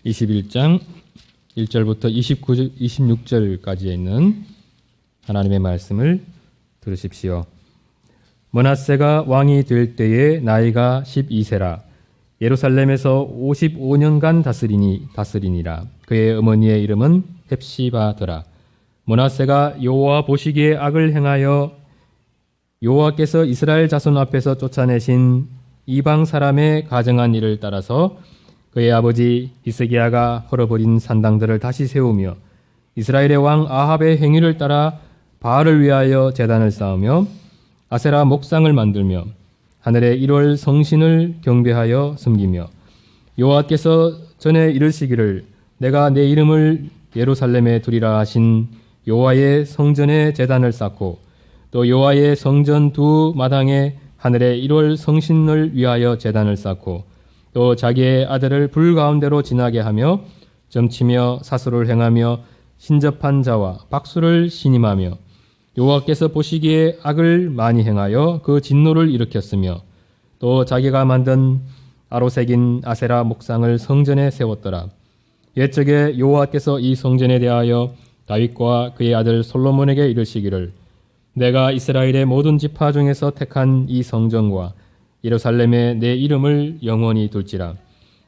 21장 1절부터 26절까지에 있는 하나님의 말씀을 들으십시오. 므낫세가 왕이 될 때에 나이가 12세라. 예루살렘에서 55년간 다스리니라. 그의 어머니의 이름은 헵시바더라. 므낫세가 여호와 보시기에 악을 행하여 여호와께서 이스라엘 자손 앞에서 쫓아내신 이방 사람의 가정한 일을 따라서 그의 아버지 히스기야가 헐어버린 산당들을 다시 세우며 이스라엘의 왕 아합의 행위를 따라 바알을 위하여 제단을 쌓으며 아세라 목상을 만들며 하늘의 1월 성신을 경배하여 섬기며 여호와께서 전에 이르시기를 내가 내 이름을 예루살렘에 두리라 하신 여호와의 성전에 제단을 쌓고 또 여호와의 성전 두 마당에 하늘의 1월 성신을 위하여 제단을 쌓고 또 자기의 아들을 불 가운데로 지나게 하며 점치며 사수를 행하며 신접한 자와 박수를 신임하며 여호와께서 보시기에 악을 많이 행하여 그 진노를 일으켰으며 또 자기가 만든 아로새긴 아세라 목상을 성전에 세웠더라. 옛적에 여호와께서 이 성전에 대하여 다윗과 그의 아들 솔로몬에게 이르시기를 내가 이스라엘의 모든 지파 중에서 택한 이 성전과 예루살렘에 내 이름을 영원히 둘지라.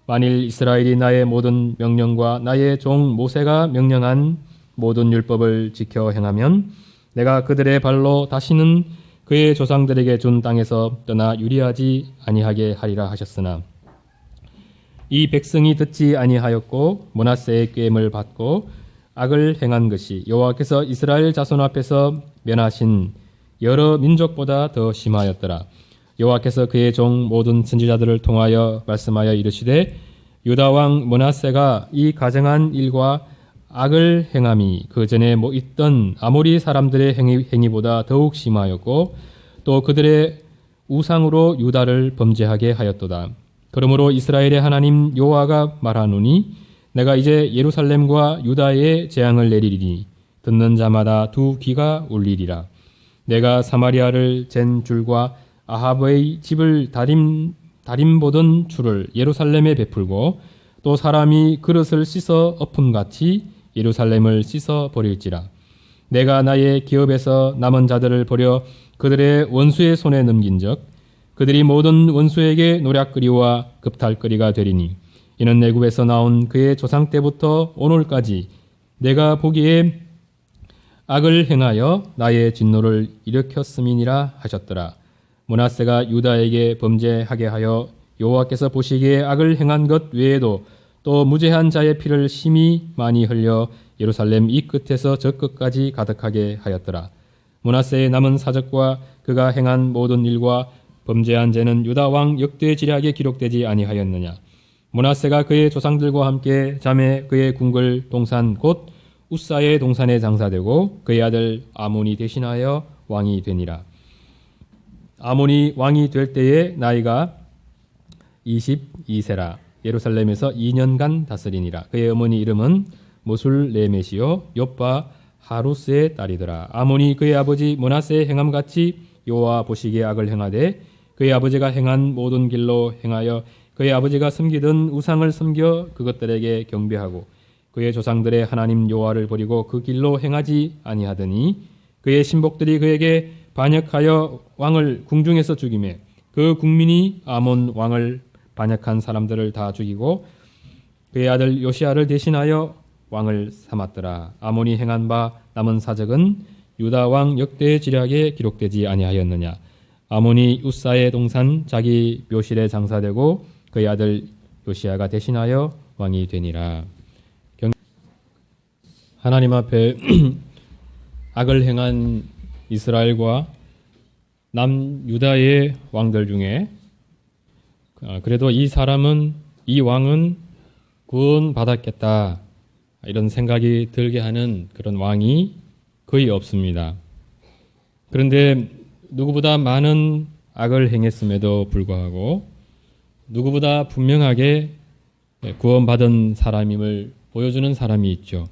만일 이스라엘이 나의 모든 명령과 나의 종 모세가 명령한 모든 율법을 지켜 행하면 내가 그들의 발로 다시는 그의 조상들에게 준 땅에서 떠나 유리하지 아니하게 하리라 하셨으나 이 백성이 듣지 아니하였고 므낫세의 꾀임을 받고 악을 행한 것이 여호와께서 이스라엘 자손 앞에서 면하신 여러 민족보다 더 심하였더라. 여호와께서 그의 종 모든 선지자들을 통하여 말씀하여 이르시되 유다 왕 므낫세가 이 가정한 일과 악을 행함이 그 전에 있던 아모리 사람들의 행위보다 더욱 심하였고 또 그들의 우상으로 유다를 범죄하게 하였도다. 그러므로 이스라엘의 하나님 여호와가 말하노니 내가 이제 예루살렘과 유다에 재앙을 내리리니 듣는 자마다 두 귀가 울리리라. 내가 사마리아를 잰 줄과 아합의 집을 다림 보던 줄을 예루살렘에 베풀고 또 사람이 그릇을 씻어 엎음같이 예루살렘을 씻어 버릴지라. 내가 나의 기업에서 남은 자들을 버려 그들의 원수의 손에 넘긴적 그들이 모든 원수에게 노략거리와 급탈거리가 되리니 이는 애굽에서 나온 그의 조상 때부터 오늘까지 내가 보기에 악을 행하여 나의 진노를 일으켰음이니라 하셨더라. 므낫세가 유다에게 범죄하게 하여 여호와께서 보시기에 악을 행한 것 외에도 또 무죄한 자의 피를 심히 많이 흘려 예루살렘 이 끝에서 저 끝까지 가득하게 하였더라. 므낫세의 남은 사적과 그가 행한 모든 일과 범죄한 죄는 유다 왕 역대 지략에 기록되지 아니하였느냐. 므낫세가 그의 조상들과 함께 잠에 그의 궁궐 동산 곧 우사의 동산에 장사되고 그의 아들 아몬이 대신하여 왕이 되니라. 아몬이 왕이 될 때에 나이가 22세라. 예루살렘에서 2년간 다스리니라. 그의 어머니 이름은 모술레메시요 욥바 하루스의 딸이더라. 아몬이 그의 아버지 므낫세의 행함같이 여호와 보시기에 악을 행하되 그의 아버지가 행한 모든 길로 행하여 그의 아버지가 섬기던 우상을 섬겨 그것들에게 경배하고 그의 조상들의 하나님 여호와를 버리고 그 길로 행하지 아니하더니 그의 신복들이 그에게 반역하여 왕을 궁중에서 죽이매 그 국민이 아몬 왕을 반역한 사람들을 다 죽이고 그의 아들 요시야를 대신하여 왕을 삼았더라. 아몬이 행한 바 남은 사적은 유다 왕 역대 지략에 기록되지 아니하였느냐. 아몬이 우사의 동산 자기 묘실에 장사되고 그의 아들 요시야가 대신하여 왕이 되니라. 하나님 앞에 악을 행한 이스라엘과 남유다의 왕들 중에 그래도 이 왕은 구원받았겠다 이런 생각이 들게 하는 그런 왕이 거의 없습니다. 그런데 누구보다 많은 악을 행했음에도 불구하고 누구보다 분명하게 구원받은 사람임을 보여주는 사람이 있죠.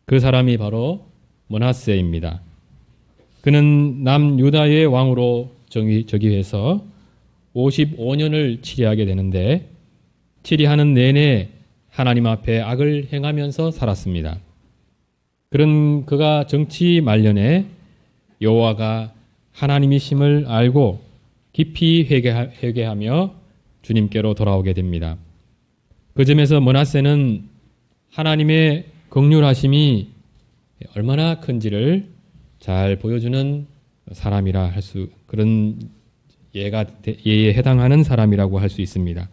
그 사람이 바로 므낫세입니다. 그는 남유다의 왕으로 즉위해서 55년을 치리하게 되는데 치리하는 내내 하나님 앞에 악을 행하면서 살았습니다. 그런 그가 정치 말년에 여호와가 하나님이심을 알고 깊이 회개하며 주님께로 돌아오게 됩니다. 그 점에서 므낫세는 하나님의 긍휼하심이 얼마나 큰지를 잘 보여주는 사람이라 할 수, 그런 예에 해당하는 사람이라고 할 수 있습니다.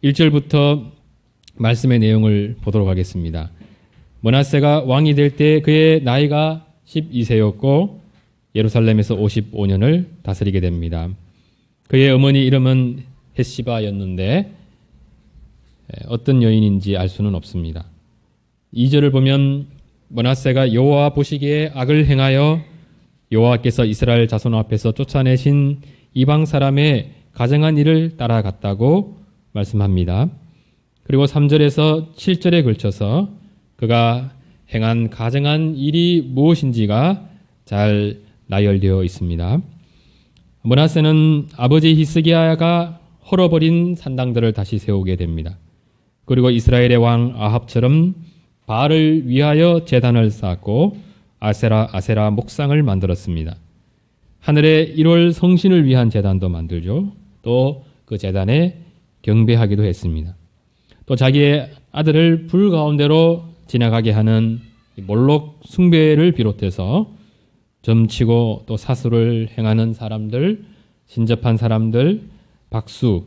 1절부터 말씀의 내용을 보도록 하겠습니다. 므낫세가 왕이 될 때 그의 나이가 12세였고 예루살렘에서 55년을 다스리게 됩니다. 그의 어머니 이름은 헷시바였는데 어떤 여인인지 알 수는 없습니다. 2절을 보면 므낫세가 여호와 보시기에 악을 행하여 여호와께서 이스라엘 자손 앞에서 쫓아내신 이방 사람의 가증한 일을 따라갔다고 말씀합니다. 그리고 3절에서 7절에 걸쳐서 그가 행한 가증한 일이 무엇인지가 잘 나열되어 있습니다. 므낫세는 아버지 히스기야가 헐어버린 산당들을 다시 세우게 됩니다. 그리고 이스라엘의 왕 아합처럼 바알을 위하여 제단을 쌓고 아세라 목상을 만들었습니다. 하늘의 1월 성신을 위한 제단도 만들죠. 또 그 제단에 경배하기도 했습니다. 또 자기의 아들을 불 가운데로 지나가게 하는 몰록 숭배를 비롯해서 점치고 또 사수를 행하는 사람들, 신접한 사람들, 박수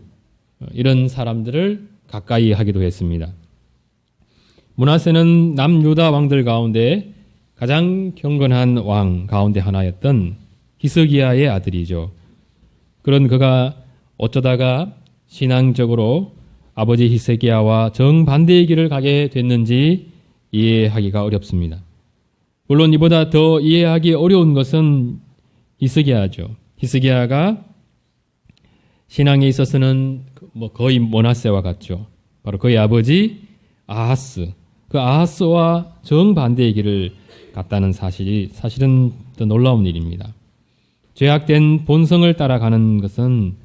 이런 사람들을 가까이 하기도 했습니다. 므낫세는 남유다 왕들 가운데 가장 경건한 왕 가운데 하나였던 히스기야의 아들이죠. 그런 그가 어쩌다가 신앙적으로 아버지 히스기야와 정반대의 길을 가게 됐는지 이해하기가 어렵습니다. 물론 이보다 더 이해하기 어려운 것은 히스기야죠. 히스기야가 신앙에 있어서는 거의 므낫세와 같죠. 바로 그의 아버지 아하스, 그 아하스와 정반대의 길을 갔다는 사실은 더 놀라운 일입니다. 죄악된 본성을 따라가는 것은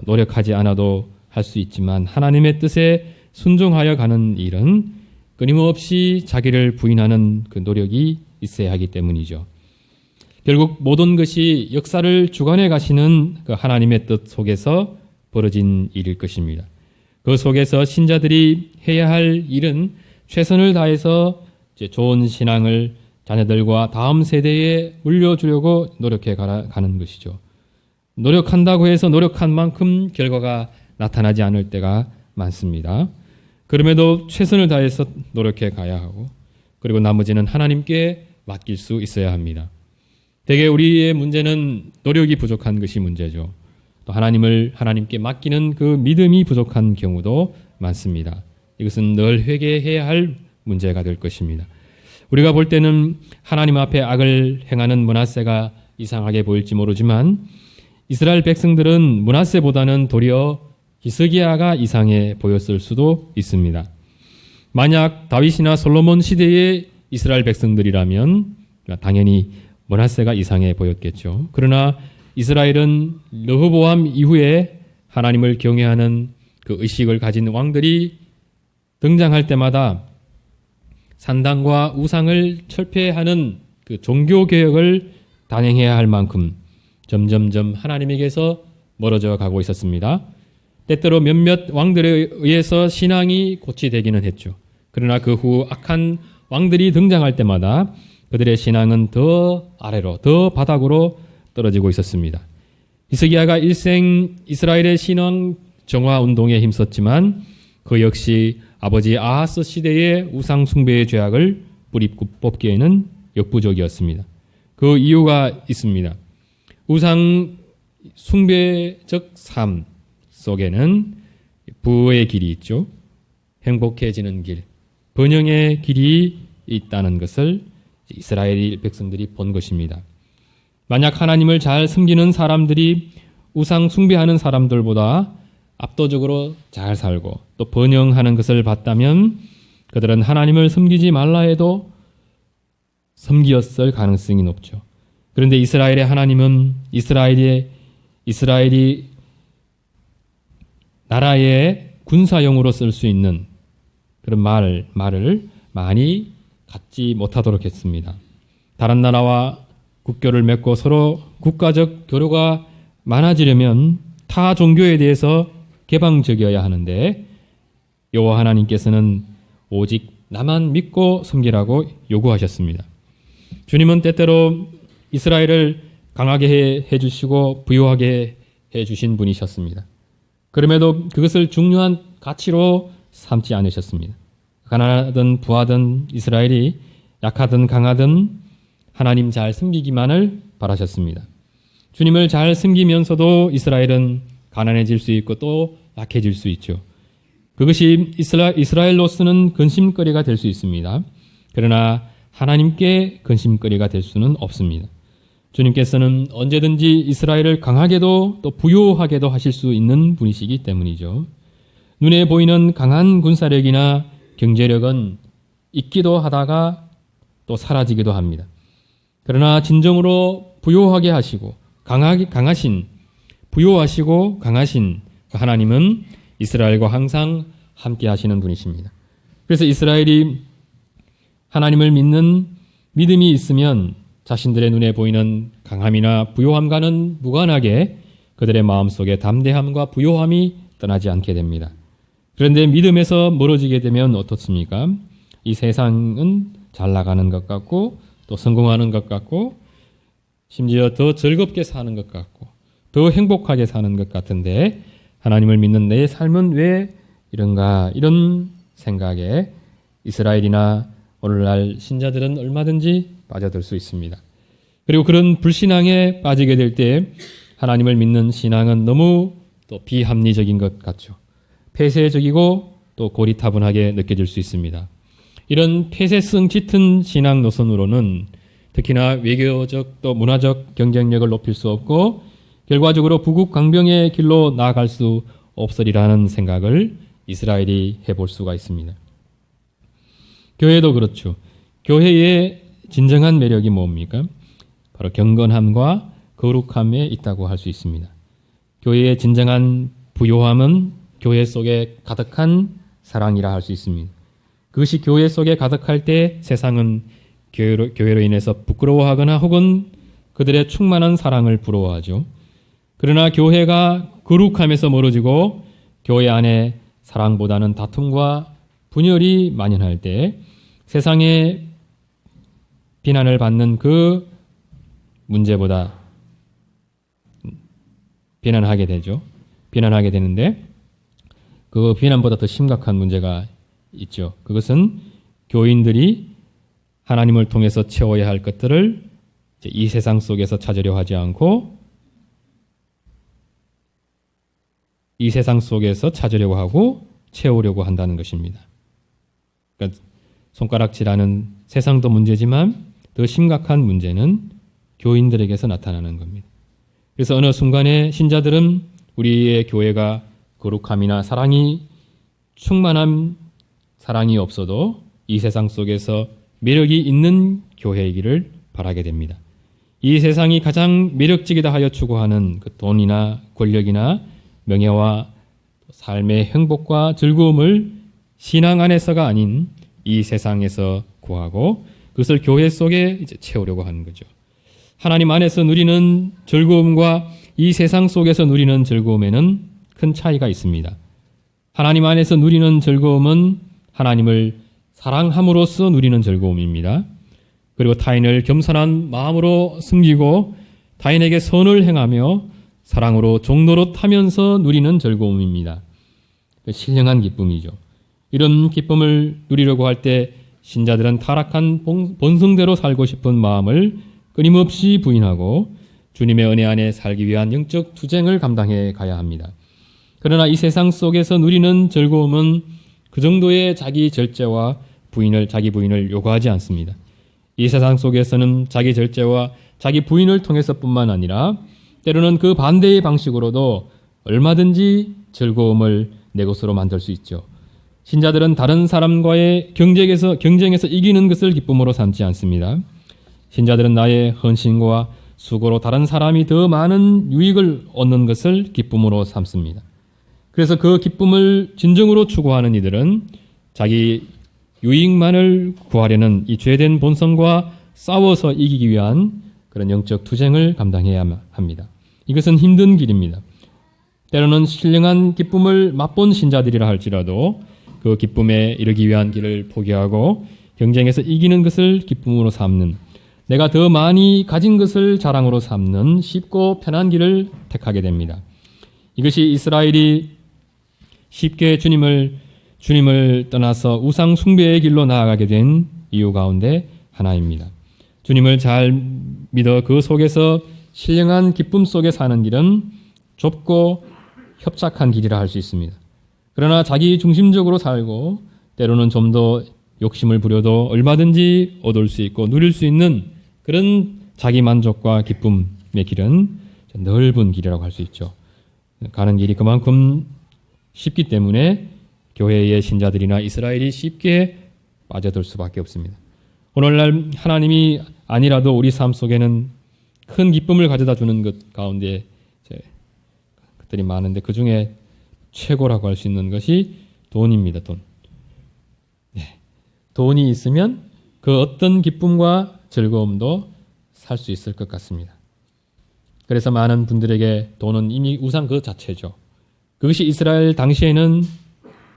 노력하지 않아도 할 수 있지만 하나님의 뜻에 순종하여 가는 일은 끊임없이 자기를 부인하는 그 노력이 있어야 하기 때문이죠. 결국 모든 것이 역사를 주관해 가시는 그 하나님의 뜻 속에서 벌어진 일일 것입니다. 그 속에서 신자들이 해야 할 일은 최선을 다해서 좋은 신앙을 자녀들과 다음 세대에 물려주려고 노력해 가는 것이죠. 노력한다고 해서 노력한 만큼 결과가 나타나지 않을 때가 많습니다. 그럼에도 최선을 다해서 노력해 가야 하고 그리고 나머지는 하나님께 맡길 수 있어야 합니다. 대개 우리의 문제는 노력이 부족한 것이 문제죠. 또 하나님께 맡기는 그 믿음이 부족한 경우도 많습니다. 이것은 늘 회개해야 할 문제가 될 것입니다. 우리가 볼 때는 하나님 앞에 악을 행하는 므낫세가 이상하게 보일지 모르지만 이스라엘 백성들은 므낫세보다는 도리어 히스기야가 이상해 보였을 수도 있습니다. 만약 다윗이나 솔로몬 시대의 이스라엘 백성들이라면 당연히 므낫세가 이상해 보였겠죠. 그러나 이스라엘은 르호보암 이후에 하나님을 경외하는 그 의식을 가진 왕들이 등장할 때마다 산당과 우상을 철폐하는 그 종교개혁을 단행해야 할 만큼 점점점 하나님에게서 멀어져 가고 있었습니다. 때때로 몇몇 왕들에 의해서 신앙이 고치되기는 했죠. 그러나 그 후 악한 왕들이 등장할 때마다 그들의 신앙은 더 아래로, 더 바닥으로 떨어지고 있었습니다. 히스기야가 일생 이스라엘의 신앙 정화 운동에 힘썼지만 그 역시 아버지 아하스 시대의 우상 숭배의 죄악을 뿌리 뽑기에는 역부족이었습니다. 그 이유가 있습니다. 우상 숭배적 삶 속에는 부의 길이 있죠. 행복해지는 길, 번영의 길이 있다는 것을 이스라엘 백성들이 본 것입니다. 만약 하나님을 잘 섬기는 사람들이 우상 숭배하는 사람들보다 압도적으로 잘 살고 또 번영하는 것을 봤다면 그들은 하나님을 섬기지 말라 해도 섬기었을 가능성이 높죠. 그런데 이스라엘의 하나님은 이스라엘이 나라의 군사용으로 쓸 수 있는 그런 말을 많이 갖지 못하도록 했습니다. 다른 나라와 국교를 맺고 서로 국가적 교류가 많아지려면 타 종교에 대해서 개방적이어야 하는데 여호와 하나님께서는 오직 나만 믿고 섬기라고 요구하셨습니다. 주님은 때때로 이스라엘을 강하게 해주시고 부유하게 해주신 분이셨습니다. 그럼에도 그것을 중요한 가치로 삼지 않으셨습니다. 가난하든 부하든 이스라엘이 약하든 강하든 하나님 잘 섬기기만을 바라셨습니다. 주님을 잘 섬기면서도 이스라엘은 가난해질 수 있고 또 약해질 수 있죠. 그것이 이스라엘로서는 근심거리가 될 수 있습니다. 그러나 하나님께 근심거리가 될 수는 없습니다. 주님께서는 언제든지 이스라엘을 강하게도 또 부유하게도 하실 수 있는 분이시기 때문이죠. 눈에 보이는 강한 군사력이나 경제력은 있기도 하다가 또 사라지기도 합니다. 그러나 진정으로 부유하게 하시고 부유하시고 강하신 하나님은 이스라엘과 항상 함께 하시는 분이십니다. 그래서 이스라엘이 하나님을 믿는 믿음이 있으면 자신들의 눈에 보이는 강함이나 부요함과는 무관하게 그들의 마음속에 담대함과 부요함이 떠나지 않게 됩니다. 그런데 믿음에서 멀어지게 되면 어떻습니까? 이 세상은 잘 나가는 것 같고 또 성공하는 것 같고 심지어 더 즐겁게 사는 것 같고 더 행복하게 사는 것 같은데 하나님을 믿는 내 삶은 왜 이런가, 이런 생각에 이스라엘이나 오늘날 신자들은 얼마든지 빠져들 수 있습니다. 그리고 그런 불신앙에 빠지게 될 때 하나님을 믿는 신앙은 너무 또 비합리적인 것 같죠. 폐쇄적이고 또 고리타분하게 느껴질 수 있습니다. 이런 폐쇄성 짙은 신앙 노선으로는 특히나 외교적 또 문화적 경쟁력을 높일 수 없고 결과적으로 부국 강병의 길로 나아갈 수 없으리라는 생각을 이스라엘이 해볼 수가 있습니다. 교회도 그렇죠. 교회의 진정한 매력이 뭡니까? 바로 경건함과 거룩함에 있다고 할 수 있습니다. 교회의 진정한 부요함은 교회 속에 가득한 사랑이라 할 수 있습니다. 그것이 교회 속에 가득할 때 세상은 교회로 인해서 부끄러워하거나 혹은 그들의 충만한 사랑을 부러워하죠. 그러나 교회가 거룩함에서 멀어지고 교회 안에 사랑보다는 다툼과 분열이 만연할 때 세상에 비난을 받는 그 문제보다 비난하게 되죠. 비난하게 되는데 그 비난보다 더 심각한 문제가 있죠. 그것은 교인들이 하나님을 통해서 채워야 할 것들을 이 세상 속에서 찾으려 하지 않고 이 세상 속에서 찾으려고 하고 채우려고 한다는 것입니다. 그러니까 손가락질하는 세상도 문제지만 더 심각한 문제는 교인들에게서 나타나는 겁니다. 그래서 어느 순간에 신자들은 우리의 교회가 거룩함이나 사랑이 충만한 사랑이 없어도 이 세상 속에서 매력이 있는 교회이기를 바라게 됩니다. 이 세상이 가장 매력적이다 하여 추구하는 그 돈이나 권력이나 명예와 삶의 행복과 즐거움을 신앙 안에서가 아닌 이 세상에서 구하고 그것을 교회 속에 이제 채우려고 하는 거죠. 하나님 안에서 누리는 즐거움과 이 세상 속에서 누리는 즐거움에는 큰 차이가 있습니다. 하나님 안에서 누리는 즐거움은 하나님을 사랑함으로써 누리는 즐거움입니다. 그리고 타인을 겸손한 마음으로 섬기고 타인에게 선을 행하며 사랑으로 종노릇하면서 누리는 즐거움입니다. 신령한 기쁨이죠. 이런 기쁨을 누리려고 할 때 신자들은 타락한 본성대로 살고 싶은 마음을 끊임없이 부인하고 주님의 은혜 안에 살기 위한 영적 투쟁을 감당해 가야 합니다. 그러나 이 세상 속에서 누리는 즐거움은 그 정도의 자기 절제와 자기 부인을 요구하지 않습니다. 이 세상 속에서는 자기 절제와 자기 부인을 통해서뿐만 아니라 때로는 그 반대의 방식으로도 얼마든지 즐거움을 내 것으로 만들 수 있죠. 신자들은 다른 사람과의 경쟁에서 이기는 것을 기쁨으로 삼지 않습니다. 신자들은 나의 헌신과 수고로 다른 사람이 더 많은 유익을 얻는 것을 기쁨으로 삼습니다. 그래서 그 기쁨을 진정으로 추구하는 이들은 자기 유익만을 구하려는 이 죄된 본성과 싸워서 이기기 위한 그런 영적 투쟁을 감당해야 합니다. 이것은 힘든 길입니다. 때로는 신령한 기쁨을 맛본 신자들이라 할지라도 그 기쁨에 이르기 위한 길을 포기하고 경쟁에서 이기는 것을 기쁨으로 삼는, 내가 더 많이 가진 것을 자랑으로 삼는 쉽고 편한 길을 택하게 됩니다. 이것이 이스라엘이 쉽게 주님을 떠나서 우상 숭배의 길로 나아가게 된 이유 가운데 하나입니다. 주님을 잘 믿어 그 속에서 신령한 기쁨 속에 사는 길은 좁고 협착한 길이라 할 수 있습니다. 그러나 자기 중심적으로 살고 때로는 좀 더 욕심을 부려도 얼마든지 얻을 수 있고 누릴 수 있는 그런 자기 만족과 기쁨의 길은 넓은 길이라고 할 수 있죠. 가는 길이 그만큼 쉽기 때문에 교회의 신자들이나 이스라엘이 쉽게 빠져들 수밖에 없습니다. 오늘날 하나님이 아니라도 우리 삶 속에는 큰 기쁨을 가져다 주는 것 가운데 것들이 많은데 그 중에 최고라고 할 수 있는 것이 돈입니다. 돈. 돈이 있으면 그 어떤 기쁨과 즐거움도 살 수 있을 것 같습니다. 그래서 많은 분들에게 돈은 이미 우상 그 자체죠. 그것이 이스라엘 당시에는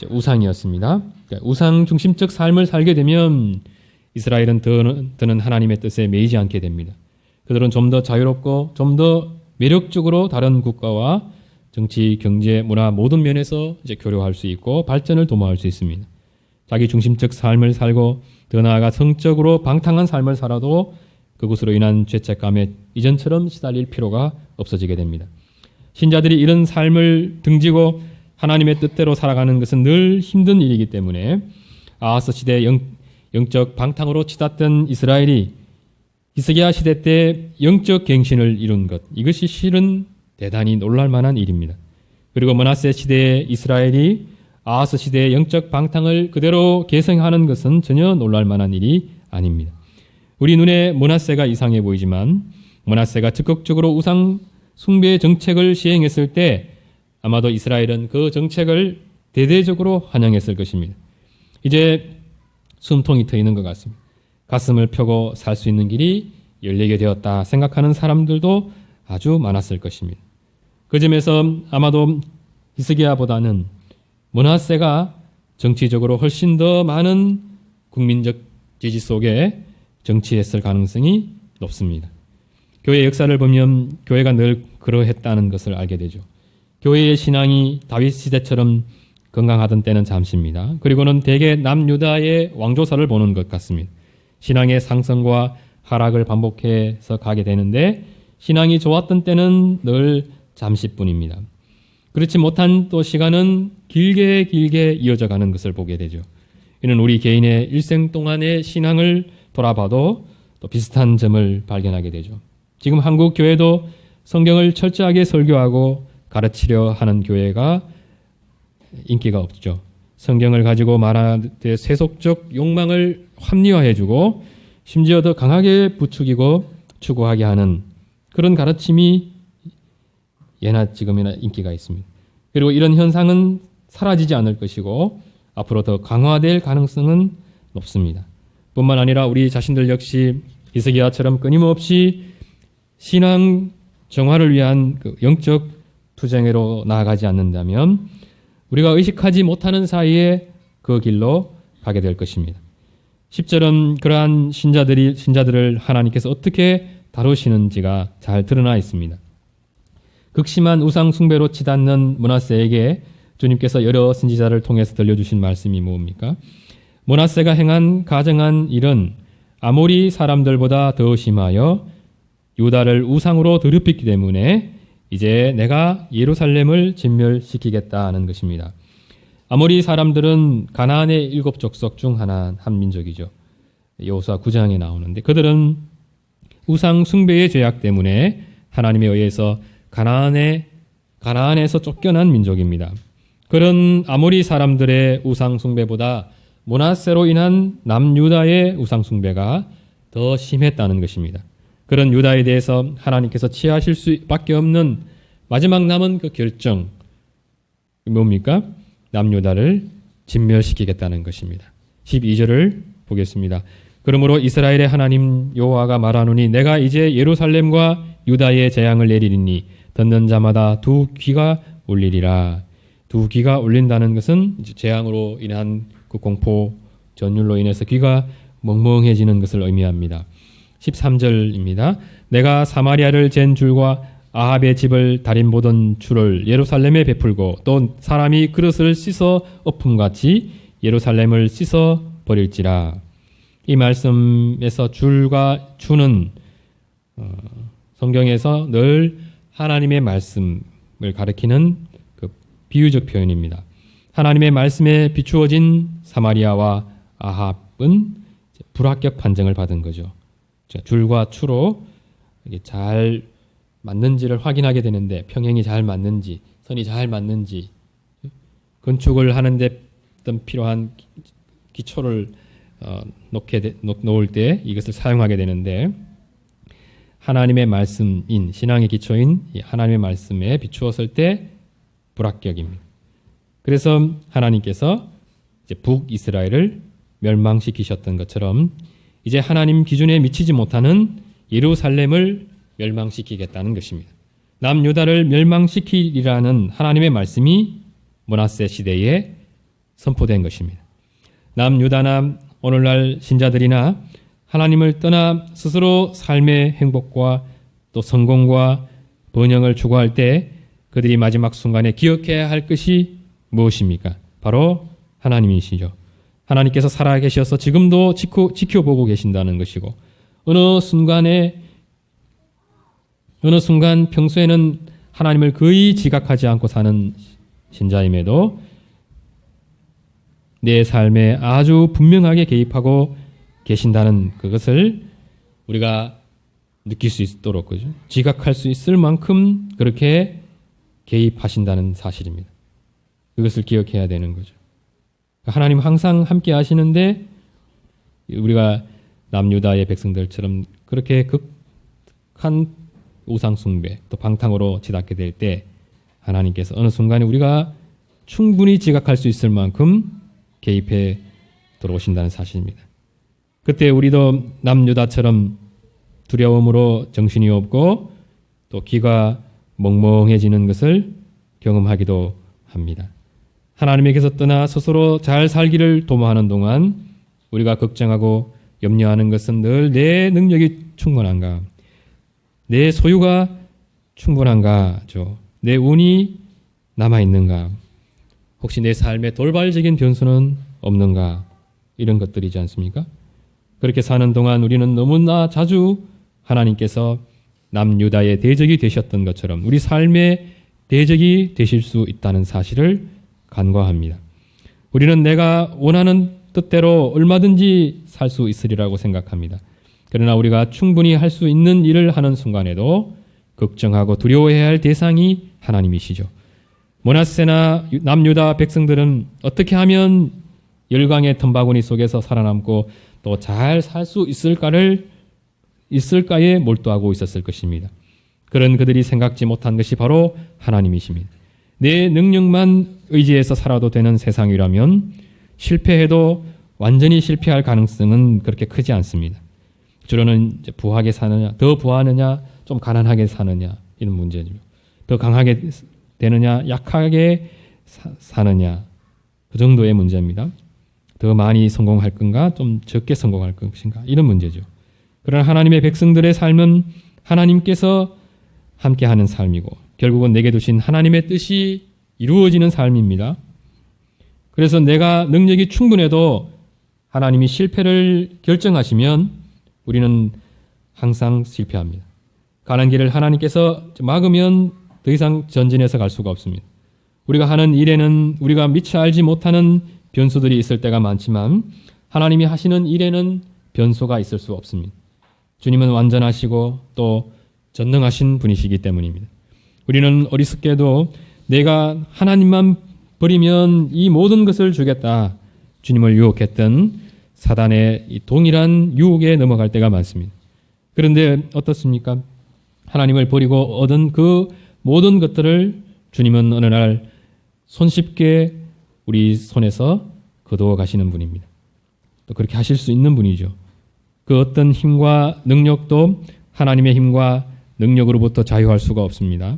우상이었습니다. 우상 중심적 삶을 살게 되면 이스라엘은 더는 하나님의 뜻에 매이지 않게 됩니다. 그들은 좀 더 자유롭고 좀 더 매력적으로 다른 국가와 정치, 경제, 문화 모든 면에서 교류할 수 있고 발전을 도모할 수 있습니다. 자기 중심적 삶을 살고 더 나아가 성적으로 방탕한 삶을 살아도 그것으로 인한 죄책감에 이전처럼 시달릴 필요가 없어지게 됩니다. 신자들이 이런 삶을 등지고 하나님의 뜻대로 살아가는 것은 늘 힘든 일이기 때문에 아하스 시대 영적 방탕으로 치닫던 이스라엘이 히스기야 시대 때 영적 갱신을 이룬 것, 이것이 실은 대단히 놀랄만한 일입니다. 그리고 므낫세 시대의 이스라엘이 아하스 시대의 영적 방탕을 그대로 계승하는 것은 전혀 놀랄만한 일이 아닙니다. 우리 눈에 므낫세가 이상해 보이지만 므낫세가 적극적으로 우상 숭배 정책을 시행했을 때 아마도 이스라엘은 그 정책을 대대적으로 환영했을 것입니다. 이제 숨통이 트이는 것 같습니다. 가슴을 펴고 살 수 있는 길이 열리게 되었다 생각하는 사람들도 아주 많았을 것입니다. 그 점에서 아마도 히스기야보다는 므낫세가 정치적으로 훨씬 더 많은 국민적 지지 속에 정치했을 가능성이 높습니다. 교회 역사를 보면 교회가 늘 그러했다는 것을 알게 되죠. 교회의 신앙이 다윗 시대처럼 건강하던 때는 잠시입니다. 그리고는 대개 남유다의 왕조사를 보는 것 같습니다. 신앙의 상승과 하락을 반복해서 가게 되는데 신앙이 좋았던 때는 늘 잠시뿐입니다. 그렇지 못한 또 시간은 길게 이어져 가는 것을 보게 되죠. 이는 우리 개인의 일생 동안의 신앙을 돌아봐도 또 비슷한 점을 발견하게 되죠. 지금 한국 교회도 성경을 철저하게 설교하고 가르치려 하는 교회가 인기가 없죠. 성경을 가지고 말하되 세속적 욕망을 합리화해주고 심지어 더 강하게 부추기고 추구하게 하는 그런 가르침이 예나 지금이나 인기가 있습니다. 그리고 이런 현상은 사라지지 않을 것이고 앞으로 더 강화될 가능성은 높습니다. 뿐만 아니라 우리 자신들 역시 히스기야처럼 끊임없이 신앙 정화를 위한 그 영적 투쟁으로 나아가지 않는다면 우리가 의식하지 못하는 사이에 그 길로 가게 될 것입니다. 10절은 그러한 신자들을 하나님께서 어떻게 다루시는지가 잘 드러나 있습니다. 극심한 우상 숭배로 치닫는 므낫세에게 주님께서 여러 선지자를 통해서 들려주신 말씀이 뭡니까? 므낫세가 행한 가증한 일은 아모리 사람들보다 더 심하여 유다를 우상으로 더럽히기 때문에 이제 내가 예루살렘을 진멸시키겠다는 것입니다. 아모리 사람들은 가나안의 7 족속 중 한 민족이죠. 여호수아 9장에 나오는데 그들은 우상 숭배의 죄악 때문에 하나님에 의해서 가나안에서 쫓겨난 민족입니다. 그런 아모리 사람들의 우상 숭배보다 므낫세로 인한 남유다의 우상 숭배가 더 심했다는 것입니다. 그런 유다에 대해서 하나님께서 취하실 수밖에 없는 마지막 남은 그 결정 뭡니까? 남유다를 진멸시키겠다는 것입니다. 12절을 보겠습니다. 그러므로 이스라엘의 하나님 여호와가 말하노니 내가 이제 예루살렘과 유다에 재앙을 내리리니 듣는 자마다 두 귀가 울리리라. 두 귀가 울린다는 것은 재앙으로 인한 그 공포 전율로 인해서 귀가 멍멍해지는 것을 의미합니다. 13절입니다. 내가 사마리아를 잰 줄과 아합의 집을 달인 보던 줄을 예루살렘에 베풀고 또 사람이 그릇을 씻어 엎음같이 예루살렘을 씻어 버릴지라. 이 말씀에서 줄과 주는 성경에서 늘 하나님의 말씀을 가리키는 그 비유적 표현입니다. 하나님의 말씀에 비추어진 사마리아와 아합은 불합격 판정을 받은 거죠. 줄과 추로 잘 맞는지를 확인하게 되는데 평행이 잘 맞는지, 선이 잘 맞는지, 건축을 하는데 필요한 기초를 놓을 때 이것을 사용하게 되는데 하나님의 말씀인 신앙의 기초인 하나님의 말씀에 비추었을 때 불합격입니다. 그래서 하나님께서 이제 북이스라엘을 멸망시키셨던 것처럼 이제 하나님 기준에 미치지 못하는 예루살렘을 멸망시키겠다는 것입니다. 남유다를 멸망시키리라는 하나님의 말씀이 므낫세 시대에 선포된 것입니다. 남유다나 오늘날 신자들이나 하나님을 떠나 스스로 삶의 행복과 또 성공과 번영을 추구할 때 그들이 마지막 순간에 기억해야 할 것이 무엇입니까? 바로 하나님이시죠. 하나님께서 살아계셔서 지금도 지켜보고 계신다는 것이고 어느 순간 평소에는 하나님을 거의 지각하지 않고 사는 신자임에도 내 삶에 아주 분명하게 개입하고 계신다는 그것을 우리가 느낄 수 있도록 그죠? 지각할 수 있을 만큼 그렇게 개입하신다는 사실입니다. 그것을 기억해야 되는 거죠. 하나님 항상 함께 하시는데 우리가 남유다의 백성들처럼 그렇게 극한 우상 숭배 또 방탕으로 치닫게 될 때 하나님께서 어느 순간에 우리가 충분히 지각할 수 있을 만큼 개입해 들어오신다는 사실입니다. 그때 우리도 남유다처럼 두려움으로 정신이 없고 또 귀가 멍멍해지는 것을 경험하기도 합니다. 하나님에게서 떠나 스스로 잘 살기를 도모하는 동안 우리가 걱정하고 염려하는 것은 늘 내 능력이 충분한가, 내 소유가 충분한가죠. 내 운이 남아있는가, 혹시 내 삶에 돌발적인 변수는 없는가, 이런 것들이지 않습니까? 그렇게 사는 동안 우리는 너무나 자주 하나님께서 남유다의 대적이 되셨던 것처럼 우리 삶의 대적이 되실 수 있다는 사실을 간과합니다. 우리는 내가 원하는 뜻대로 얼마든지 살 수 있으리라고 생각합니다. 그러나 우리가 충분히 할 수 있는 일을 하는 순간에도 걱정하고 두려워해야 할 대상이 하나님이시죠. 므낫세나 남유다 백성들은 어떻게 하면 열강의 텀바구니 속에서 살아남고 또 잘 살 수 있을까에 몰두하고 있었을 것입니다. 그런 그들이 생각지 못한 것이 바로 하나님이십니다. 내 능력만 의지해서 살아도 되는 세상이라면 실패해도 완전히 실패할 가능성은 그렇게 크지 않습니다. 주로는 부하게 사느냐, 더 부하느냐, 좀 가난하게 사느냐, 이런 문제죠. 더 강하게 되느냐, 약하게 사느냐, 그 정도의 문제입니다. 더 많이 성공할 건가, 좀 적게 성공할 것인가, 이런 문제죠. 그러나 하나님의 백성들의 삶은 하나님께서 함께하는 삶이고 결국은 내게 두신 하나님의 뜻이 이루어지는 삶입니다. 그래서 내가 능력이 충분해도 하나님이 실패를 결정하시면 우리는 항상 실패합니다. 가는 길을 하나님께서 막으면 더 이상 전진해서 갈 수가 없습니다. 우리가 하는 일에는 우리가 미처 알지 못하는 변수들이 있을 때가 많지만 하나님이 하시는 일에는 변수가 있을 수 없습니다. 주님은 완전하시고 또 전능하신 분이시기 때문입니다. 우리는 어리석게도 내가 하나님만 버리면 이 모든 것을 주겠다, 주님을 유혹했던 사단의 이 동일한 유혹에 넘어갈 때가 많습니다. 그런데 어떻습니까? 하나님을 버리고 얻은 그 모든 것들을 주님은 어느 날 손쉽게 우리 손에서 거두어 가시는 분입니다. 또 그렇게 하실 수 있는 분이죠. 그 어떤 힘과 능력도 하나님의 힘과 능력으로부터 자유할 수가 없습니다.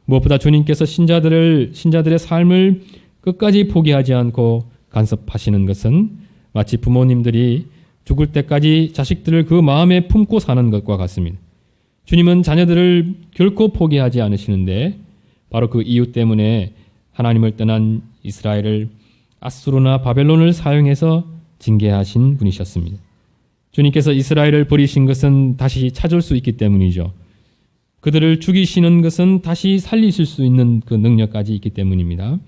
무엇보다 주님께서 신자들의 삶을 끝까지 포기하지 않고 간섭하시는 것은 마치 부모님들이 죽을 때까지 자식들을 그 마음에 품고 사는 것과 같습니다. 주님은 자녀들을 결코 포기하지 않으시는데 바로 그 이유 때문에 하나님을 떠난 이스라엘을 아수르나 바벨론을 사용해서 징계하신 분이셨습니다. 주님께서 이스라엘을 버리신 것은 다시 찾을 수 있기 때문이죠. 그들을 죽이시는 것은 다시 살리실 수 있는 그 능력까지 있기 때문입니다.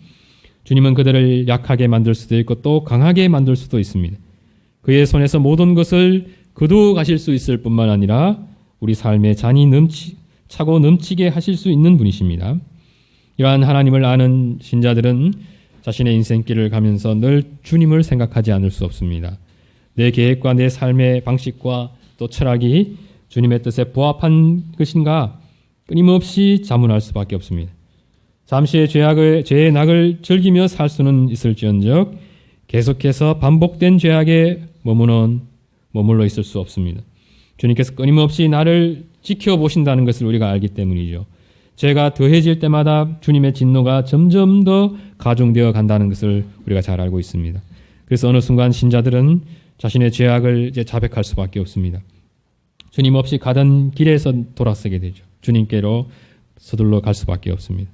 주님은 그들을 약하게 만들 수도 있고 또 강하게 만들 수도 있습니다. 그의 손에서 모든 것을 거두어 가실 수 있을 뿐만 아니라 우리 삶에 잔이 차고 넘치게 하실 수 있는 분이십니다. 이러한 하나님을 아는 신자들은 자신의 인생길을 가면서 늘 주님을 생각하지 않을 수 없습니다. 내 계획과 내 삶의 방식과 또 철학이 주님의 뜻에 부합한 것인가 끊임없이 자문할 수밖에 없습니다. 잠시의 죄의 낙을 즐기며 살 수는 있을지언정 계속해서 반복된 죄악에 머물러 있을 수 없습니다. 주님께서 끊임없이 나를 지켜보신다는 것을 우리가 알기 때문이죠. 죄가 더해질 때마다 주님의 진노가 점점 더 가중되어 간다는 것을 우리가 잘 알고 있습니다. 그래서 어느 순간 신자들은 자신의 죄악을 이제 자백할 수밖에 없습니다. 주님 없이 가던 길에서 돌아서게 되죠. 주님께로 서둘러 갈 수밖에 없습니다.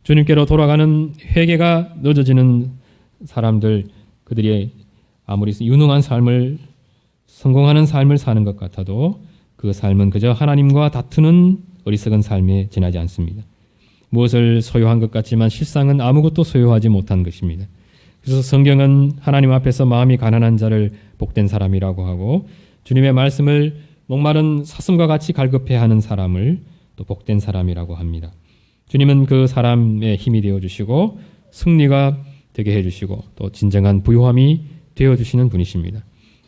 주님께로 돌아가는 회개가 늦어지는 사람들, 그들이 아무리 유능한 삶을, 성공하는 삶을 사는 것 같아도 그 삶은 그저 하나님과 다투는 어리석은 삶에 지나지 않습니다. 무엇을 소유한 것 같지만 실상은 아무것도 소유하지 못한 것입니다. 그래서 성경은 하나님 앞에서 마음이 가난한 자를 복된 사람이라고 하고 주님의 말씀을 목마른 사슴과 같이 갈급해하는 사람을 또 복된 사람이라고 합니다. 주님은 그 사람의 힘이 되어주시고 승리가 되게 해주시고 또 진정한 부요함이 되어주시는 분이십니다.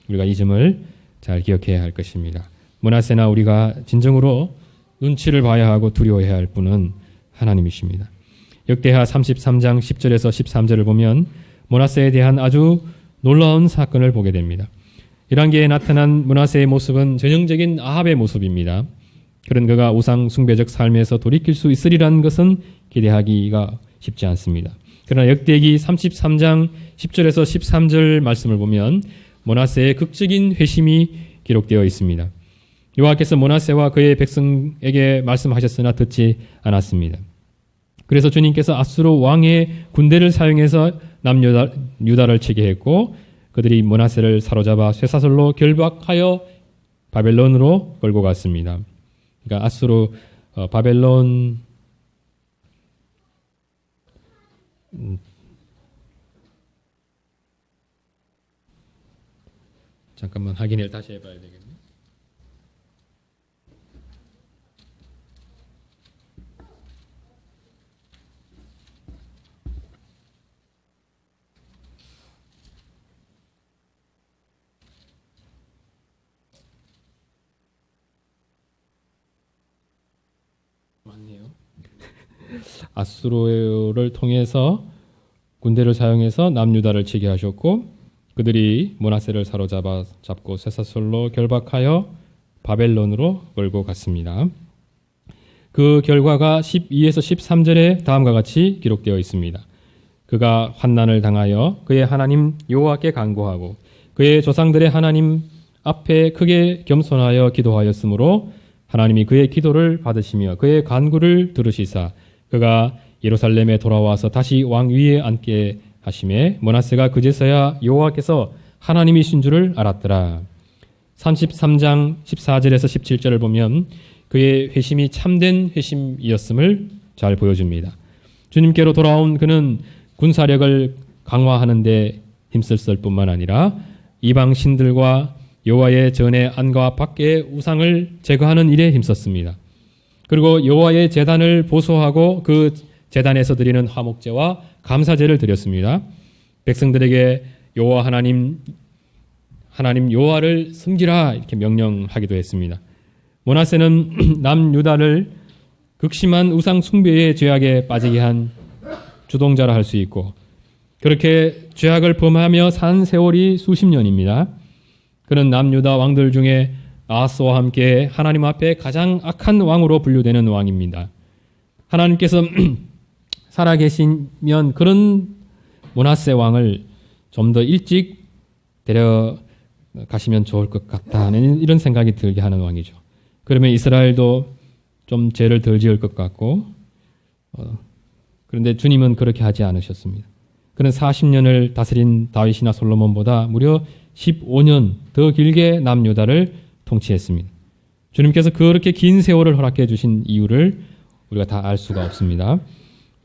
우리가 이 점을 잘 기억해야 할 것입니다. 므낫세나 우리가 진정으로 눈치를 봐야 하고 두려워해야 할 분은 하나님이십니다. 역대하 33장 10절에서 13절을 보면 므낫세에 대한 아주 놀라운 사건을 보게 됩니다. 열왕기에 나타난 므낫세의 모습은 전형적인 아합의 모습입니다. 그런 그가 우상 숭배적 삶에서 돌이킬 수 있으리라는 것은 기대하기가 쉽지 않습니다. 그러나 역대기 33장 10절에서 13절 말씀을 보면 므낫세의 극적인 회심이 기록되어 있습니다. 여호와께서 므낫세와 그의 백성에게 말씀하셨으나 듣지 않았습니다. 그래서 주님께서 아수르 왕의 군대를 사용해서 남유다를 치게 했고 그들이 므낫세를 사로잡아 쇠사슬로 결박하여 바벨론으로 끌고 갔습니다. 그러니까 아수르 바벨론 잠깐만 확인을 다시 해봐야 되겠네. 맞네요. 아수르를 통해서 군대를 사용해서 남유다를 치게 하셨고 그들이 므낫세를 잡고 쇠사슬로 결박하여 바벨론으로 끌고 갔습니다. 그 결과가 12에서 13절에 다음과 같이 기록되어 있습니다. 그가 환난을 당하여 그의 하나님 여호와께 간구하고 그의 조상들의 하나님 앞에 크게 겸손하여 기도하였으므로 하나님이 그의 기도를 받으시며 그의 간구를 들으시사 그가 예루살렘에 돌아와서 다시 왕 위에 앉게 하심에 므낫세가 그제서야 여호와께서 하나님이신 줄을 알았더라. 33장 14절에서 17절을 보면 그의 회심이 참된 회심이었음을 잘 보여줍니다. 주님께로 돌아온 그는 군사력을 강화하는 데 힘쓸 뿐만 아니라 이방 신들과 여호와의 전의 안과 밖의 우상을 제거하는 일에 힘썼습니다. 그리고 여호와의 제단을 보수하고 그 제단에서 드리는 화목제와 감사제를 드렸습니다. 백성들에게 여호와 하나님 여호와를 섬기라 이렇게 명령하기도 했습니다. 므낫세는 남유다를 극심한 우상 숭배의 죄악에 빠지게 한 주동자라 할 수 있고 그렇게 죄악을 범하며 산 세월이 수십 년입니다. 그는 남유다 왕들 중에 아하스와 함께 하나님 앞에 가장 악한 왕으로 분류되는 왕입니다. 하나님께서 살아계시면 그런 므낫세 왕을 좀 더 일찍 데려가시면 좋을 것 같다는 이런 생각이 들게 하는 왕이죠. 그러면 이스라엘도 좀 죄를 덜 지을 것 같고, 그런데 주님은 그렇게 하지 않으셨습니다. 그는 40년을 다스린 다윗이나 솔로몬보다 무려 15년 더 길게 남유다를 통치했습니다. 주님께서 그렇게 긴 세월을 허락해 주신 이유를 우리가 다 알 수가 없습니다.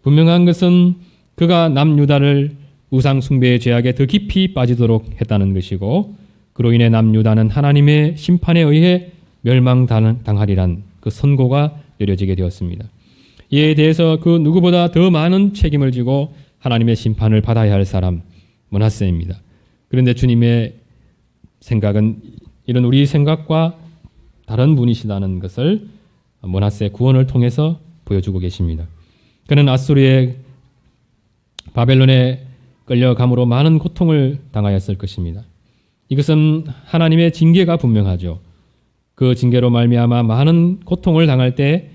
분명한 것은 그가 남유다를 우상 숭배의 죄악에 더 깊이 빠지도록 했다는 것이고, 그로 인해 남유다는 하나님의 심판에 의해 멸망당하리란 그 선고가 내려지게 되었습니다. 이에 대해서 그 누구보다 더 많은 책임을 지고 하나님의 심판을 받아야 할 사람 므낫세입니다. 그런데 주님의 생각은 이런 우리 생각과 다른 분이시다는 것을 므낫세 구원을 통해서 보여주고 계십니다. 그는 아수르의 바벨론에 끌려감으로 많은 고통을 당하였을 것입니다. 이것은 하나님의 징계가 분명하죠. 그 징계로 말미암아 많은 고통을 당할 때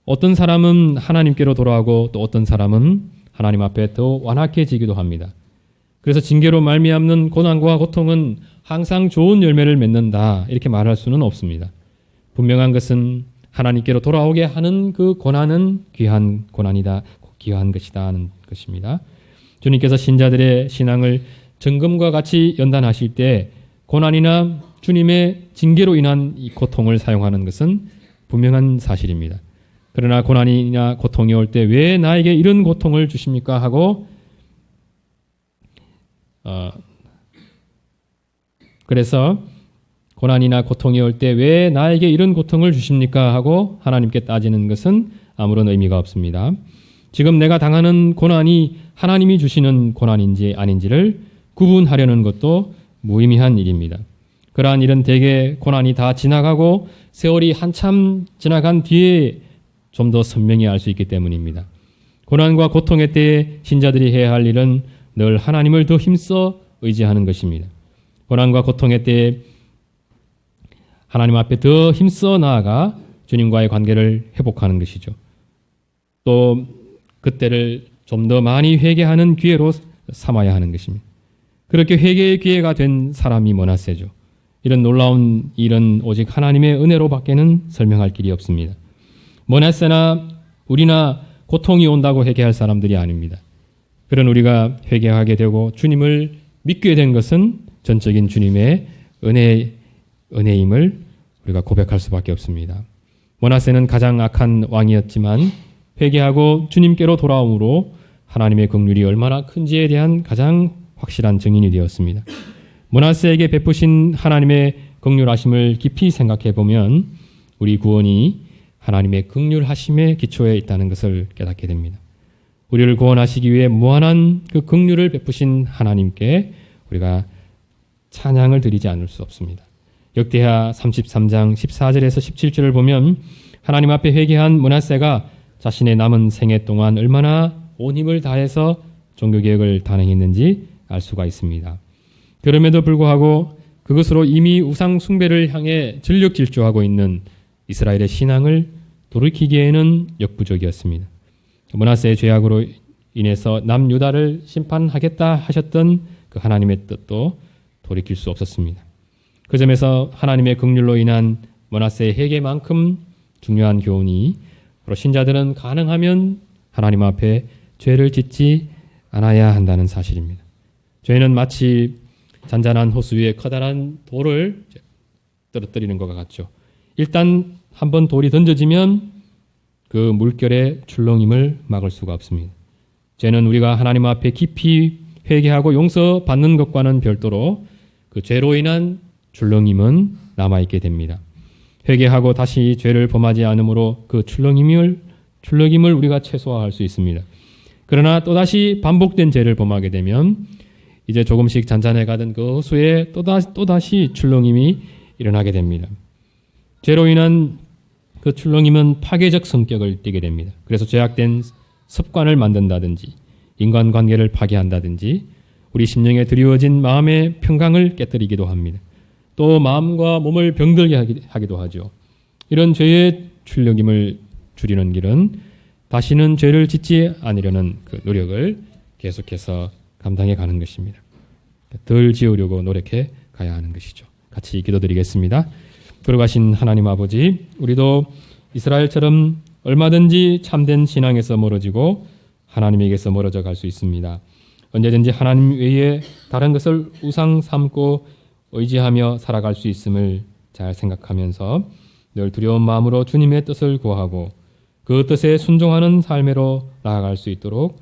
어떤 사람은 하나님께로 돌아오고 또 어떤 사람은 하나님 앞에 더 완악해지기도 합니다. 그래서 징계로 말미암는 고난과 고통은 항상 좋은 열매를 맺는다 이렇게 말할 수는 없습니다. 분명한 것은 하나님께로 돌아오게 하는 그 고난은 귀한 고난이다, 귀한 것이다 하는 것입니다. 주님께서 신자들의 신앙을 정금과 같이 연단하실 때 고난이나 주님의 징계로 인한 이 고통을 사용하는 것은 분명한 사실입니다. 그러나 고난이나 고통이 올 때 왜 나에게 이런 고통을 주십니까? 하고 그래서 고난이나 고통이 올 때 왜 나에게 이런 고통을 주십니까? 하고 하나님께 따지는 것은 아무런 의미가 없습니다. 지금 내가 당하는 고난이 하나님이 주시는 고난인지 아닌지를 구분하려는 것도 무의미한 일입니다. 그러한 일은 대개 고난이 다 지나가고 세월이 한참 지나간 뒤에 좀 더 선명히 알 수 있기 때문입니다. 고난과 고통의 때에 신자들이 해야 할 일은 늘 하나님을 더 힘써 의지하는 것입니다. 고난과 고통의 때에 하나님 앞에 더 힘써 나아가 주님과의 관계를 회복하는 것이죠. 또 그때를 좀 더 많이 회개하는 기회로 삼아야 하는 것입니다. 그렇게 회개의 기회가 된 사람이 므낫세죠. 이런 놀라운 일은 오직 하나님의 은혜로 밖에는 설명할 길이 없습니다. 므낫세나 우리나 고통이 온다고 회개할 사람들이 아닙니다. 그런 우리가 회개하게 되고 주님을 믿게 된 것은 전적인 주님의 은혜임을 우리가 고백할 수밖에 없습니다. 므낫세는 가장 악한 왕이었지만 회개하고 주님께로 돌아옴으로 하나님의 긍휼이 얼마나 큰지에 대한 가장 확실한 증인이 되었습니다. 므낫세에게 베푸신 하나님의 긍휼하심을 깊이 생각해 보면 우리 구원이 하나님의 긍휼하심의 기초에 있다는 것을 깨닫게 됩니다. 우리를 구원하시기 위해 무한한 그 긍휼을 베푸신 하나님께 우리가 찬양을 드리지 않을 수 없습니다. 역대하 33장 14절에서 17절을 보면 하나님 앞에 회개한 므낫세가 자신의 남은 생애 동안 얼마나 온 힘을 다해서 종교개혁을 단행했는지 알 수가 있습니다. 그럼에도 불구하고 그것으로 이미 우상 숭배를 향해 전력 질주하고 있는 이스라엘의 신앙을 돌이키기에는 역부족이었습니다. 므낫세의 죄악으로 인해서 남유다를 심판하겠다 하셨던 그 하나님의 뜻도 돌이킬 수 없었습니다. 그 점에서 하나님의 긍휼로 인한 므낫세의 회개만큼 중요한 교훈이 바로 신자들은 가능하면 하나님 앞에 죄를 짓지 않아야 한다는 사실입니다. 죄는 마치 잔잔한 호수 위에 커다란 돌을 떨어뜨리는 것과 같죠. 일단 한번 돌이 던져지면 그 물결의 출렁임을 막을 수가 없습니다. 죄는 우리가 하나님 앞에 깊이 회개하고 용서받는 것과는 별도로 그 죄로 인한 출렁임은 남아있게 됩니다. 회개하고 다시 죄를 범하지 않으므로 그 출렁임을 우리가 최소화할 수 있습니다. 그러나 또다시 반복된 죄를 범하게 되면 이제 조금씩 잔잔해 가던 그 호수에 또다시 출렁임이 일어나게 됩니다. 죄로 인한 그 출렁임은 파괴적 성격을 띠게 됩니다. 그래서 죄악된 습관을 만든다든지 인간관계를 파괴한다든지 우리 심령에 드리워진 마음의 평강을 깨뜨리기도 합니다. 또 마음과 몸을 병들게 하기도 하죠. 이런 죄의 출력임을 줄이는 길은 다시는 죄를 짓지 않으려는 그 노력을 계속해서 감당해 가는 것입니다. 덜 지으려고 노력해 가야 하는 것이죠. 같이 기도드리겠습니다. 걸어가신 하나님 아버지, 우리도 이스라엘처럼 얼마든지 참된 신앙에서 멀어지고 하나님에게서 멀어져 갈 수 있습니다. 언제든지 하나님 외에 다른 것을 우상 삼고 의지하며 살아갈 수 있음을 잘 생각하면서 늘 두려운 마음으로 주님의 뜻을 구하고 그 뜻에 순종하는 삶으로 나아갈 수 있도록